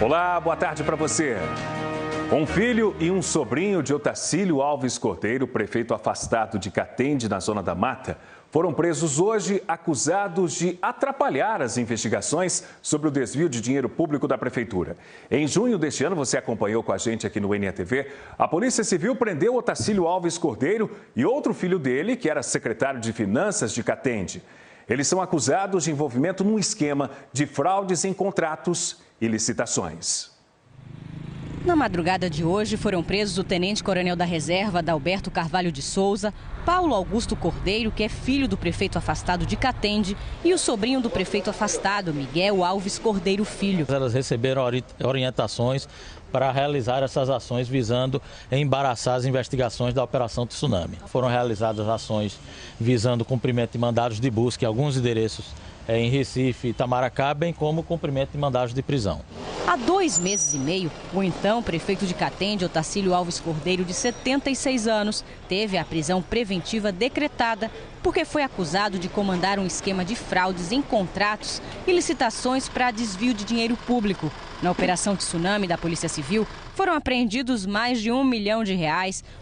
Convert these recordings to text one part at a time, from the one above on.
Olá, boa tarde para você. Um filho e um sobrinho de Otacílio Alves Cordeiro, prefeito afastado de Catende, na Zona da Mata, foram presos hoje acusados de atrapalhar as investigações sobre o desvio de dinheiro público da prefeitura. Em junho deste ano, você acompanhou com a gente aqui no NTV, a Polícia Civil prendeu Otacílio Alves Cordeiro e outro filho dele, que era secretário de Finanças de Catende. Eles são acusados de envolvimento num esquema de fraudes em contratos e licitações. Na madrugada de hoje foram presos o tenente-coronel da reserva, Adalberto Carvalho de Souza, Paulo Augusto Cordeiro, que é filho do prefeito afastado de Catende, e o sobrinho do prefeito afastado, Miguel Alves Cordeiro Filho. Elas receberam orientações para realizar essas ações visando embaraçar as investigações da Operação Tsunami. Foram realizadas ações visando o cumprimento de mandados de busca em alguns endereços em Recife e Itamaracá, bem como o cumprimento de mandados de prisão. Há 2 meses e meio, o então prefeito de Catende, Otacílio Alves Cordeiro, de 76 anos, teve a prisão preventiva decretada porque foi acusado de comandar um esquema de fraudes em contratos e licitações para desvio de dinheiro público. Na Operação Tsunami da Polícia Civil, foram apreendidos mais de R$1 milhão,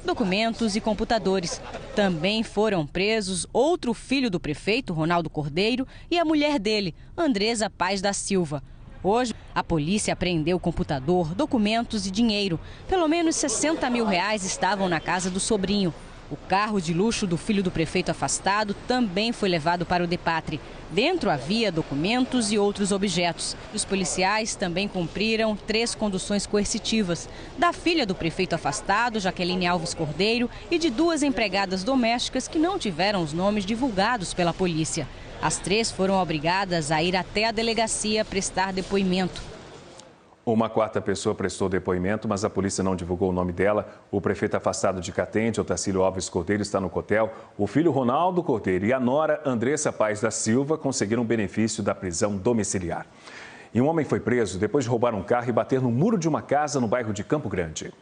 documentos e computadores. Também foram presos outro filho do prefeito, Ronaldo Cordeiro, e a mulher dele, Andresa Paz da Silva. Hoje, a polícia apreendeu computador, documentos e dinheiro. Pelo menos R$60 mil estavam na casa do sobrinho. O carro de luxo do filho do prefeito afastado também foi levado para o DEPATRE. Dentro havia documentos e outros objetos. Os policiais também cumpriram 3 conduções coercitivas. Da filha do prefeito afastado, Jaqueline Alves Cordeiro, e de 2 empregadas domésticas que não tiveram os nomes divulgados pela polícia. As 3 foram obrigadas a ir até a delegacia prestar depoimento. Uma 4ª pessoa prestou depoimento, mas a polícia não divulgou o nome dela. O prefeito afastado de Catende, Otacílio Alves Cordeiro, está no cotel. O filho Ronaldo Cordeiro e a nora Andresa Paz da Silva conseguiram o benefício da prisão domiciliar. E um homem foi preso depois de roubar um carro e bater no muro de uma casa no bairro de Campo Grande.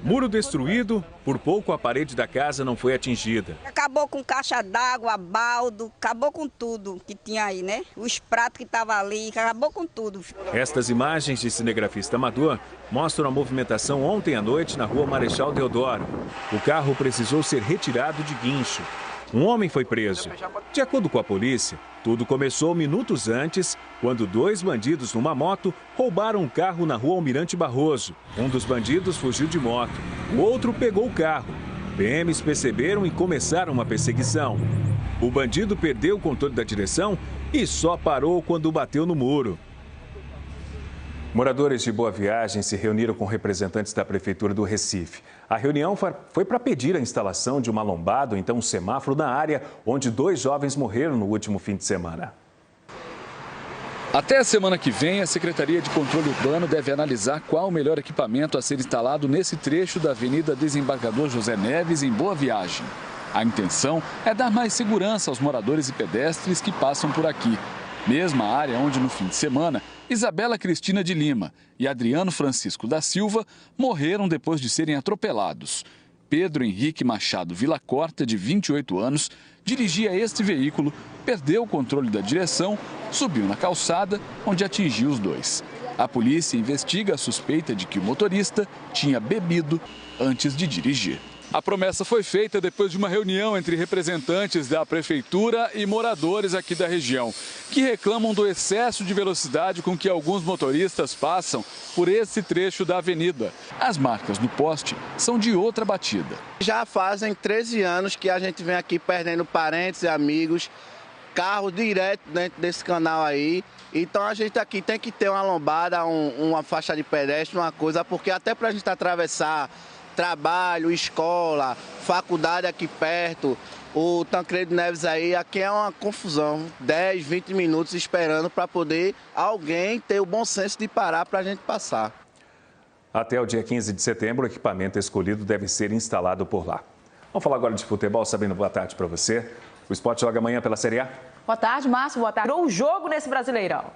Muro destruído, por pouco a parede da casa não foi atingida. Acabou com caixa d'água, baldo, acabou com tudo que tinha aí, né? Os pratos que estavam ali, acabou com tudo. Estas imagens de cinegrafista amador mostram a movimentação ontem à noite na rua Marechal Deodoro. O carro precisou ser retirado de guincho. Um homem foi preso. De acordo com a polícia, tudo começou minutos antes, quando 2 bandidos numa moto roubaram um carro na rua Almirante Barroso. Um dos bandidos fugiu de moto, o outro pegou o carro. PMs perceberam e começaram uma perseguição. O bandido perdeu o controle da direção e só parou quando bateu no muro. Moradores de Boa Viagem se reuniram com representantes da Prefeitura do Recife. A reunião foi para pedir a instalação de uma lombada, ou então um semáforo, na área onde 2 jovens morreram no último fim de semana. Até a semana que vem, a Secretaria de Controle Urbano deve analisar qual o melhor equipamento a ser instalado nesse trecho da Avenida Desembargador José Neves, em Boa Viagem. A intenção é dar mais segurança aos moradores e pedestres que passam por aqui. Mesma área onde, no fim de semana, Isabela Cristina de Lima e Adriano Francisco da Silva morreram depois de serem atropelados. Pedro Henrique Machado Villacorta, de 28 anos, dirigia este veículo, perdeu o controle da direção, subiu na calçada, onde atingiu os 2. A polícia investiga a suspeita de que o motorista tinha bebido antes de dirigir. A promessa foi feita depois de uma reunião entre representantes da prefeitura e moradores aqui da região, que reclamam do excesso de velocidade com que alguns motoristas passam por esse trecho da avenida. As marcas no poste são de outra batida. Já fazem 13 anos que a gente vem aqui perdendo parentes e amigos, carro direto dentro desse canal aí. Então a gente aqui tem que ter uma lombada, uma faixa de pedestre, uma coisa, porque até para a gente atravessar trabalho, escola, faculdade aqui perto, o Tancredo Neves aí, aqui é uma confusão, 10, 20 minutos esperando para poder alguém ter o bom senso de parar para a gente passar. Até o dia 15 de setembro, o equipamento escolhido deve ser instalado por lá. Vamos falar agora de futebol. Sabino, boa tarde para você. O Sport joga amanhã pela Série A. Boa tarde, Márcio. Boa tarde. O jogo nesse Brasileirão.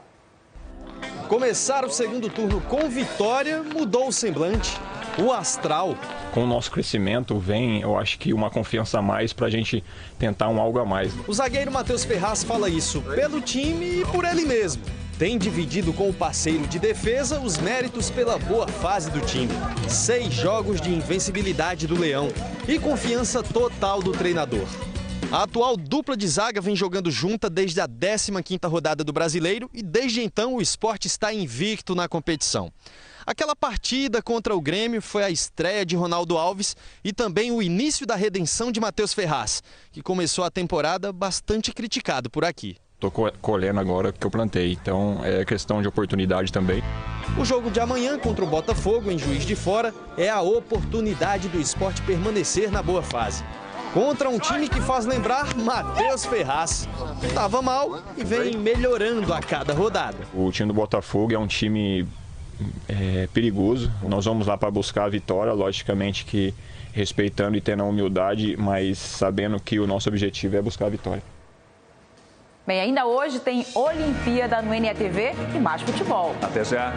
Começar o segundo turno com vitória mudou o semblante, o astral. Com o nosso crescimento vem, eu acho que uma confiança a mais para a gente tentar algo a mais. O zagueiro Matheus Ferraz fala isso pelo time e por ele mesmo. tem dividido com o parceiro de defesa os méritos pela boa fase do time. 6 jogos de invencibilidade do Leão e confiança total do treinador. A atual dupla de zaga vem jogando junta desde a 15ª rodada do Brasileiro e desde então o Sport está invicto na competição. Aquela partida contra o Grêmio foi a estreia de Ronaldo Alves e também o início da redenção de Matheus Ferraz, que começou a temporada bastante criticado por aqui. Estou colhendo agora o que eu plantei, então é questão de oportunidade também. O jogo de amanhã contra o Botafogo, em Juiz de Fora, é a oportunidade do Sport permanecer na boa fase. Contra um time que faz lembrar Matheus Ferraz. Estava mal e vem melhorando a cada rodada. O time do Botafogo é um time perigoso. Nós vamos lá para buscar a vitória, logicamente que respeitando e tendo a humildade, mas sabendo que o nosso objetivo é buscar a vitória. Bem, ainda hoje tem Olimpíada no NETV e mais futebol. Até já.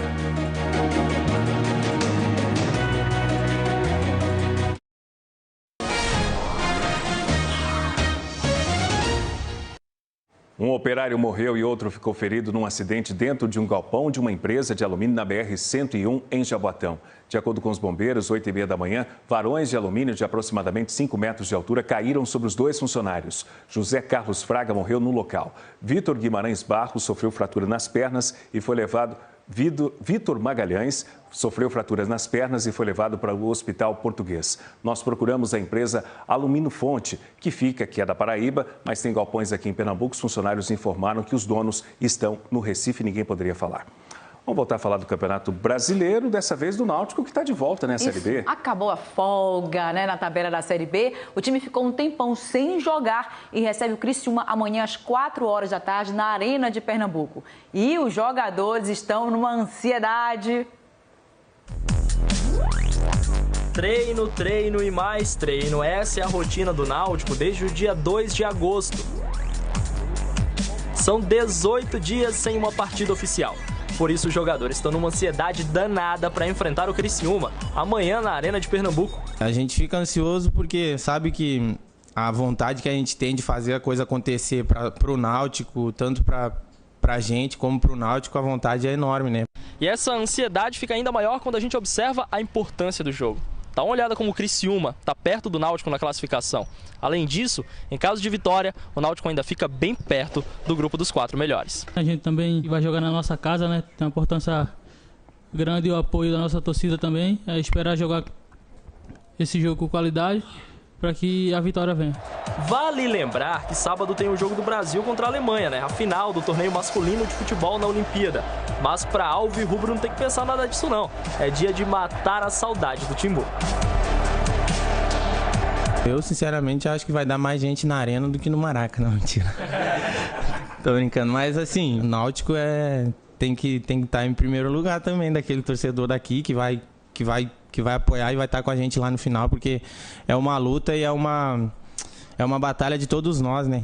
Um operário morreu e outro ficou ferido num acidente dentro de um galpão de uma empresa de alumínio na BR-101, em Jaboatão. De acordo com os bombeiros, 8h30 da manhã, varões de alumínio de aproximadamente 5 metros de altura caíram sobre os 2 funcionários. José Carlos Fraga morreu no local. Vitor Guimarães Barros sofreu fratura nas pernas e foi levado... Vitor Magalhães sofreu fraturas nas pernas e foi levado para o Hospital Português. Nós procuramos a empresa Alumínio Fonte, que é da Paraíba, mas tem galpões aqui em Pernambuco. Os funcionários informaram que os donos estão no Recife e ninguém poderia falar. Vamos voltar a falar do Campeonato Brasileiro, dessa vez do Náutico, que está de volta, né, Série B. Acabou a folga, né, na tabela da Série B. O time ficou um tempão sem jogar e recebe o Criciúma amanhã às 16h na Arena de Pernambuco. E os jogadores estão numa ansiedade. Treino, treino e mais treino. Essa é a rotina do Náutico desde o dia 2 de agosto. São 18 dias sem uma partida oficial. Por isso, os jogadores estão numa ansiedade danada para enfrentar o Criciúma, amanhã na Arena de Pernambuco. A gente fica ansioso porque sabe que a vontade que a gente tem de fazer a coisa acontecer para o Náutico, tanto para a gente como para o Náutico, a vontade é enorme, né? E essa ansiedade fica ainda maior quando a gente observa a importância do jogo. Dá uma olhada como o Criciúma está perto do Náutico na classificação. Além disso, em caso de vitória, o Náutico ainda fica bem perto do grupo dos 4 melhores. A gente também vai jogar na nossa casa, né? Tem uma importância grande o apoio da nossa torcida também. É esperar jogar esse jogo com qualidade para que a vitória venha. Vale lembrar que sábado tem o jogo do Brasil contra a Alemanha, né? A final do torneio masculino de futebol na Olimpíada. Mas para Alvirrubro não tem que pensar nada disso não. É dia de matar a saudade do Timbu. Eu, sinceramente, acho que vai dar mais gente na arena do que no Maraca, não, mentira. Tô brincando, mas assim, o Náutico tem que estar em primeiro lugar também, daquele torcedor daqui que vai apoiar e vai estar com a gente lá no final, porque é uma luta e é uma batalha de todos nós, né?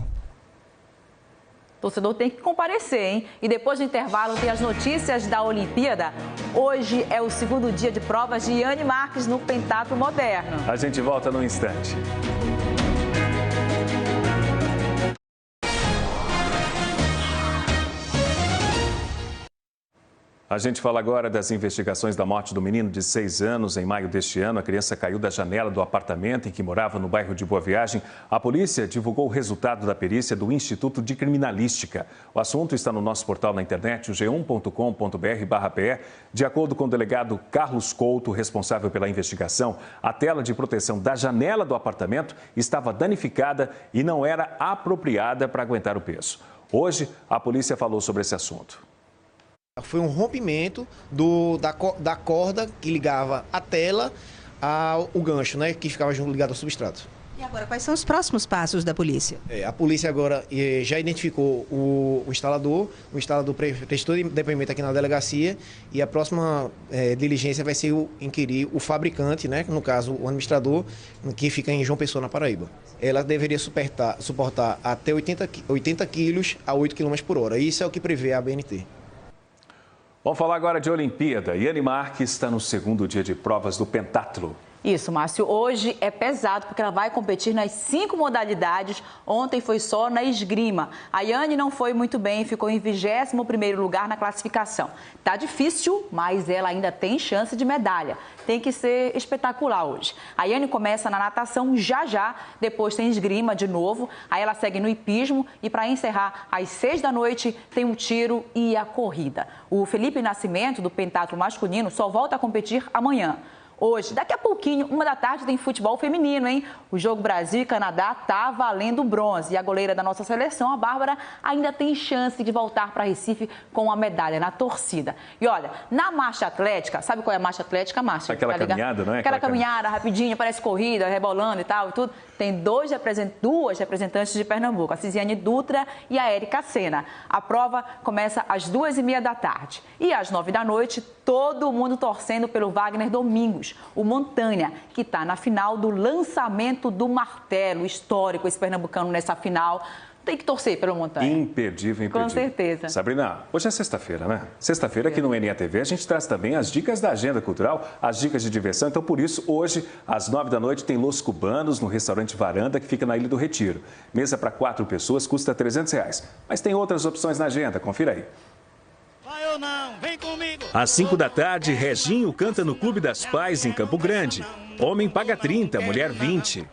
O torcedor tem que comparecer, hein? E depois do intervalo tem as notícias da Olimpíada. Hoje é o segundo dia de provas de Yane Marques no pentatlo moderno. A gente volta num instante. A gente fala agora das investigações da morte do menino de 6 anos. Em maio deste ano, a criança caiu da janela do apartamento em que morava no bairro de Boa Viagem. A polícia divulgou o resultado da perícia do Instituto de Criminalística. O assunto está no nosso portal na internet, o g1.com.br/pe. De acordo com o delegado Carlos Couto, responsável pela investigação, a tela de proteção da janela do apartamento estava danificada e não era apropriada para aguentar o peso. Hoje, a polícia falou sobre esse assunto. Foi um rompimento da corda que ligava a tela ao gancho, né, que ficava ligado ao substrato. E agora, quais são os próximos passos da polícia? A polícia agora já identificou o instalador prestou depoimento aqui na delegacia e a próxima diligência vai ser inquirir o fabricante, né, no caso o administrador, que fica em João Pessoa, na Paraíba. Ela deveria suportar até 80 quilos a 8 km por hora. Isso é o que prevê a ABNT. Vamos falar agora de Olimpíada. Yane Marques está no segundo dia de provas do pentatlo. Isso, Márcio. Hoje é pesado porque ela vai competir nas 5 modalidades. Ontem foi só na esgrima. A Yane não foi muito bem, ficou em 21º lugar na classificação. Tá difícil, mas ela ainda tem chance de medalha. Tem que ser espetacular hoje. A Yane começa na natação já, depois tem esgrima de novo, aí ela segue no hipismo e para encerrar, às 6 da noite, tem o tiro e a corrida. O Felipe Nascimento, do pentatlo masculino, só volta a competir amanhã. Hoje, daqui a pouquinho, 1 da tarde, tem futebol feminino, hein? O jogo Brasil e Canadá tá valendo bronze. E a goleira da nossa seleção, a Bárbara, ainda tem chance de voltar para Recife com a medalha na torcida. E olha, na marcha atlética, sabe qual é a marcha atlética, Márcia? Aquela caminhada, não é? Aquela caminhada rapidinha, parece corrida, rebolando e tal, e tudo. Tem duas representantes de Pernambuco, a Cisiane Dutra e a Érica Sena. A prova começa às 2h30 da tarde. E às 9 da noite, todo mundo torcendo pelo Wagner Domingos, o Montanha, que está na final do lançamento do martelo histórico, esse pernambucano nessa final. Tem que torcer pelo Montanha. Imperdível. Com certeza. Sabrina, hoje é sexta-feira, né? Sexta-feira aqui no NETV a gente traz também as dicas da agenda cultural, as dicas de diversão. Então, por isso, hoje, às 9 da noite, tem Los Cubanos no restaurante Varanda, que fica na Ilha do Retiro. Mesa para 4 pessoas custa R$300. Mas tem outras opções na agenda, confira aí. Vai ou não? Vem comigo. Às 5 da tarde, Reginho canta no Clube das Pais, em Campo Grande. Homem paga 30, mulher 20.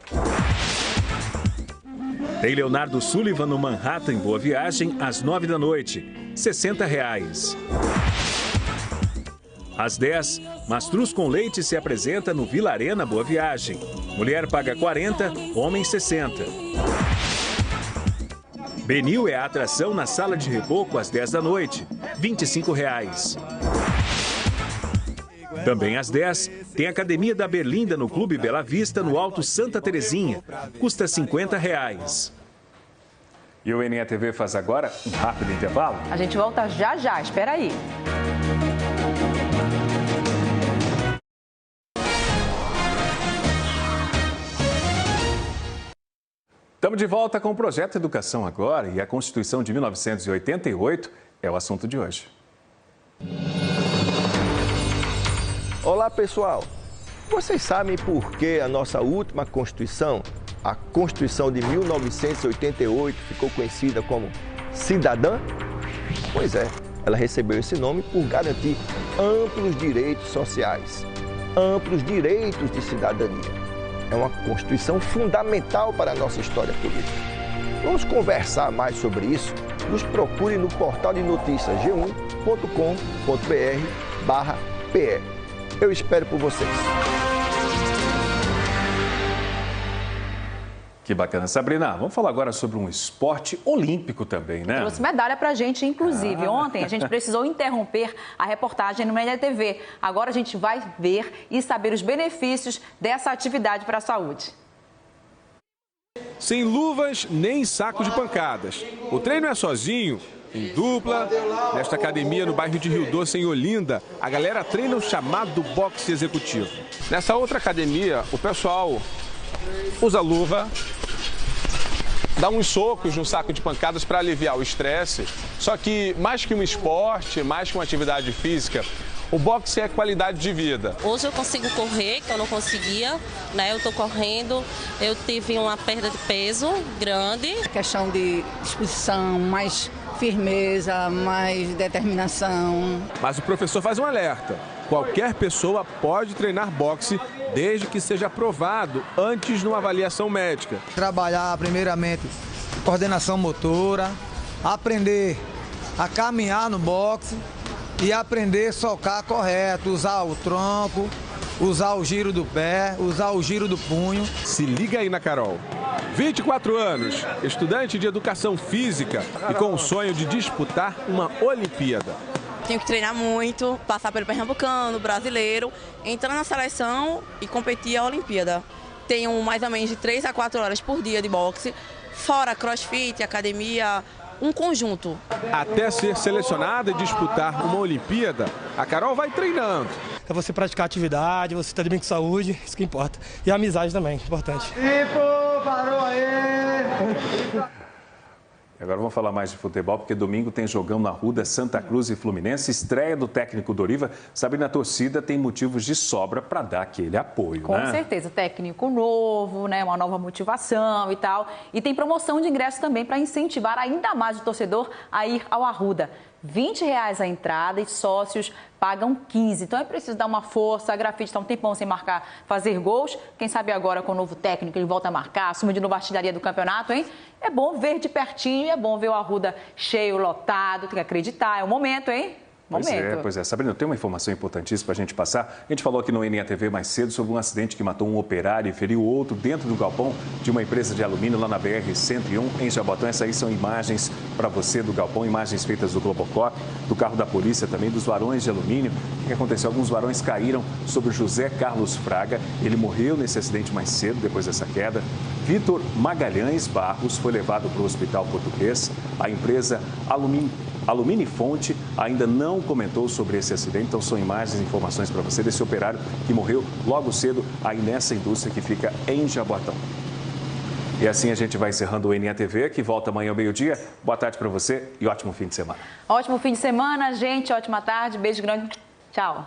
Tem Leonardo Sullivan no Manhattan, em Boa Viagem, às 9 da noite, R$60. Às 10, Mastruz com Leite se apresenta no Vila Arena, Boa Viagem. Mulher paga 40, homem 60. Benil é a atração na Sala de Reboco às 10 da noite, R$25. Também às 10, tem a Academia da Berlinda no Clube Bela Vista, no Alto Santa Terezinha. Custa R$50. E o NETV faz agora um rápido intervalo. A gente volta já, espera aí. Estamos de volta com o Projeto Educação Agora e a Constituição de 1988 é o assunto de hoje. Olá, pessoal. Vocês sabem por que a nossa última Constituição, a Constituição de 1988, ficou conhecida como cidadã? Pois é, ela recebeu esse nome por garantir amplos direitos sociais, amplos direitos de cidadania. É uma Constituição fundamental para a nossa história política. Vamos conversar mais sobre isso? Nos procure no portal de notícias g1.com.br/pe. Eu espero por vocês. Que bacana. Sabrina, vamos falar agora sobre um esporte olímpico também, né? Trouxe medalha pra gente, inclusive. Ontem a gente precisou interromper a reportagem no NETV. Agora a gente vai ver e saber os benefícios dessa atividade para a saúde. Sem luvas nem saco de pancadas. O treino é sozinho, em dupla. Nesta academia no bairro de Rio Doce, em Olinda, a galera treina o chamado boxe executivo. Nessa outra academia, o pessoal usa luva, dá uns socos no saco de pancadas para aliviar o estresse. Só que mais que um esporte, mais que uma atividade física, o boxe é qualidade de vida. Hoje eu consigo correr, que eu não conseguia, né? Eu estou correndo, eu tive uma perda de peso grande. Questão de disposição, mais firmeza, mais determinação. Mas o professor faz um alerta. Qualquer pessoa pode treinar boxe desde que seja aprovado antes de uma avaliação médica. Trabalhar primeiramente coordenação motora, aprender a caminhar no boxe e aprender a socar correto, usar o tronco, usar o giro do pé, usar o giro do punho. Se liga aí na Carol. 24 anos, estudante de educação física e com o sonho de disputar uma Olimpíada. Tenho que treinar muito, passar pelo pernambucano, brasileiro, entrar na seleção e competir a Olimpíada. Tenho mais ou menos de 3 a 4 horas por dia de boxe, fora crossfit, academia, um conjunto. Até ser selecionada e disputar uma Olimpíada, a Carol vai treinando. É você praticar atividade, você estar bem com saúde, isso que importa. E a amizade também, importante. Parou aí! Agora vamos falar mais de futebol, porque domingo tem jogão na Arruda, Santa Cruz e Fluminense, estreia do técnico Doriva. Sabrina, a torcida tem motivos de sobra para dar aquele apoio, Com né? certeza, técnico novo, né, uma nova motivação e tal. E tem promoção de ingresso também para incentivar ainda mais o torcedor a ir ao Arruda. R$20 a entrada e sócios pagam 15. Então é preciso dar uma força. A Grafite está um tempão sem marcar, fazer gols. Quem sabe agora com o novo técnico ele volta a marcar, assume de novo a artilharia do campeonato, hein? É bom ver de pertinho, é bom ver o Arruda cheio, lotado, tem que acreditar. É o momento, hein? Pois é. Sabrina, tem uma informação importantíssima para a gente passar. A gente falou aqui no NETV mais cedo sobre um acidente que matou um operário e feriu outro dentro do galpão de uma empresa de alumínio lá na BR-101, em Jaboatão. Essas aí são imagens para você do galpão, imagens feitas do Globocop, do carro da polícia também, dos varões de alumínio. O que aconteceu? Alguns varões caíram sobre José Carlos Fraga. Ele morreu nesse acidente mais cedo, depois dessa queda. Vitor Magalhães Barros foi levado para o Hospital Português. A empresa Aluminifonte ainda não comentou sobre esse acidente, então são imagens e informações para você desse operário que morreu logo cedo aí nessa indústria que fica em Jaboatão. E assim a gente vai encerrando o NETV, que volta amanhã ao meio-dia. Boa tarde para você e ótimo fim de semana. Ótimo fim de semana, gente. Ótima tarde. Beijo grande. Tchau.